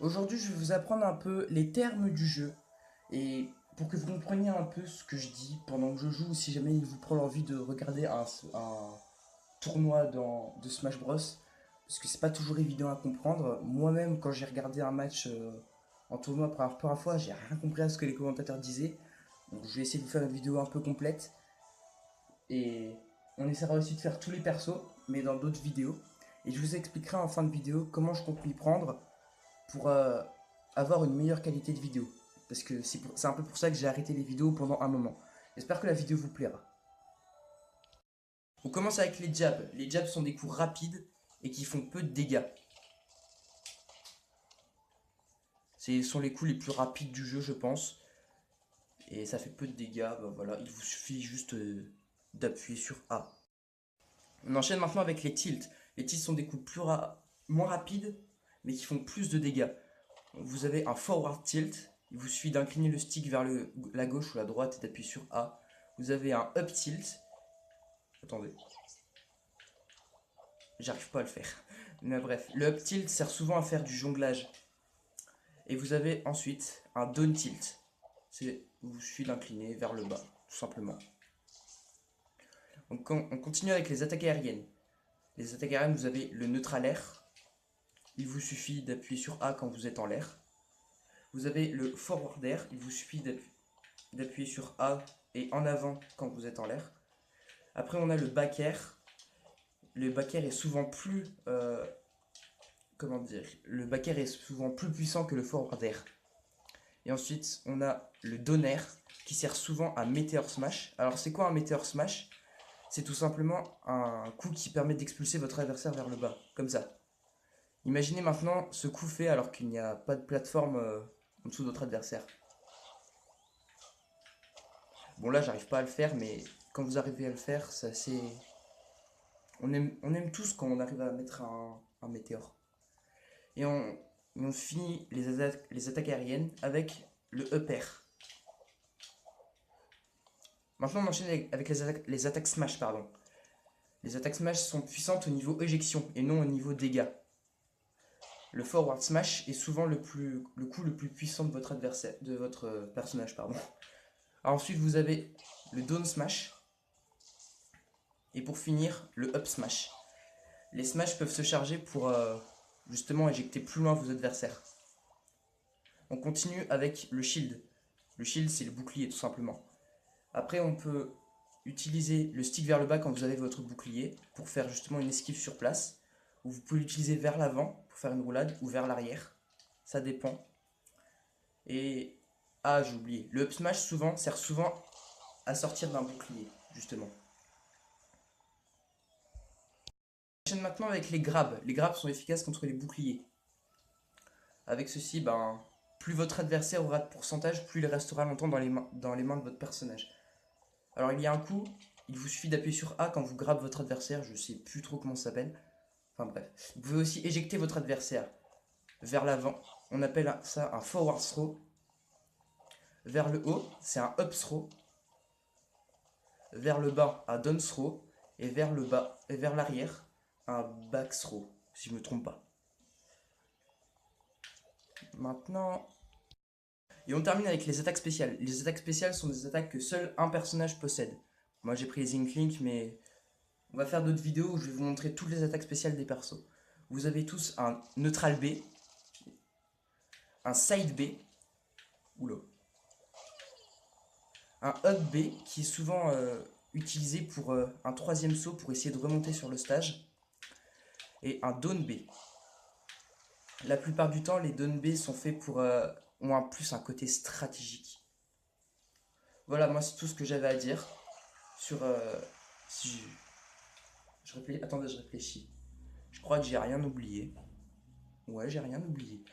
Aujourd'hui, je vais vous apprendre un peu les termes du jeu et pour que vous compreniez un peu ce que je dis pendant que je joue, ou si jamais il vous prend l'envie de regarder un tournoi de Smash Bros. Parce que c'est pas toujours évident à comprendre. Moi-même, quand j'ai regardé un match en tournoi pour la première fois, j'ai rien compris à ce que les commentateurs disaient. Donc je vais essayer de vous faire une vidéo un peu complète et on essaiera aussi de faire tous les persos, mais dans d'autres vidéos. Et je vous expliquerai en fin de vidéo comment je compte m'y prendre pour avoir une meilleure qualité de vidéo. Parce que c'est un peu pour ça que j'ai arrêté les vidéos pendant un moment. J'espère que la vidéo vous plaira. On commence avec les jabs. Les jabs sont des coups rapides et qui font peu de dégâts. Ce sont les coups les plus rapides du jeu, je pense. Et ça fait peu de dégâts. Ben voilà, il vous suffit juste d'appuyer sur A. On enchaîne maintenant avec les tilts. Les tilts sont des coups moins rapides, mais qui font plus de dégâts. Vous avez un forward tilt. Il vous suffit d'incliner le stick vers la gauche ou la droite et d'appuyer sur A. Vous avez un up tilt. Attendez, j'arrive pas à le faire. Mais bref, le up tilt sert souvent à faire du jonglage. Et vous avez ensuite un down tilt. Il vous suffit d'incliner vers le bas, tout simplement. Donc on continue avec les attaques aériennes. Les attaques aériennes, vous avez le neutral air. Il vous suffit d'appuyer sur A quand vous êtes en l'air. Vous avez le forward air. Il vous suffit d'appuyer sur A et en avant quand vous êtes en l'air. Après, on a le back air. Le back air est souvent plus... comment dire, le back air est souvent plus puissant que le forward air. Et ensuite, on a le down air qui sert souvent à Meteor Smash. Alors, c'est quoi un Meteor Smash? C'est tout simplement un coup qui permet d'expulser votre adversaire vers le bas, comme ça. Imaginez maintenant ce coup fait alors qu'il n'y a pas de plateforme en dessous de votre adversaire. Bon, là, j'arrive pas à le faire, mais quand vous arrivez à le faire, c'est assez... on aime tous quand on arrive à mettre un météore. Et on finit les attaques aériennes avec le up air. Maintenant, on enchaîne avec les attaques smash, pardon. Les attaques smash sont puissantes au niveau éjection et non au niveau dégâts. Le forward smash est souvent le coup le plus puissant de votre adversaire, de votre personnage, pardon. Alors ensuite, vous avez le down smash et pour finir, le up smash. Les smash peuvent se charger pour justement éjecter plus loin vos adversaires. On continue avec le shield. Le shield, c'est le bouclier tout simplement. Après, on peut utiliser le stick vers le bas quand vous avez votre bouclier pour faire justement une esquive sur place. Ou vous pouvez l'utiliser vers l'avant pour faire une roulade ou vers l'arrière. Ça dépend. Et j'ai oublié. Le up smash sert souvent à sortir d'un bouclier, justement. On enchaîne maintenant avec les grabs. Les grabs sont efficaces contre les boucliers. Avec ceci, plus votre adversaire aura de pourcentage, plus il restera longtemps dans les mains de votre personnage. Alors il y a un coup, il vous suffit d'appuyer sur A quand vous grabbez votre adversaire, je sais plus trop comment ça s'appelle. Enfin bref. Vous pouvez aussi éjecter votre adversaire vers l'avant. On appelle ça un forward throw. Vers le haut, c'est un up throw. Vers le bas, un down throw. Et vers le bas, et vers l'arrière, un back throw, si je me trompe pas. Maintenant, et on termine avec les attaques spéciales. Les attaques spéciales sont des attaques que seul un personnage possède. Moi j'ai pris les Inklink, mais on va faire d'autres vidéos où je vais vous montrer toutes les attaques spéciales des persos. Vous avez tous un neutral B, un side B, oula, un up B qui est souvent utilisé pour un troisième saut pour essayer de remonter sur le stage, et un down B. La plupart du temps, les down B sont faits pour ont un côté stratégique. Voilà, moi c'est tout ce que j'avais à dire sur si attendez, je réfléchis. Je crois que j'ai rien oublié. Ouais, j'ai rien oublié.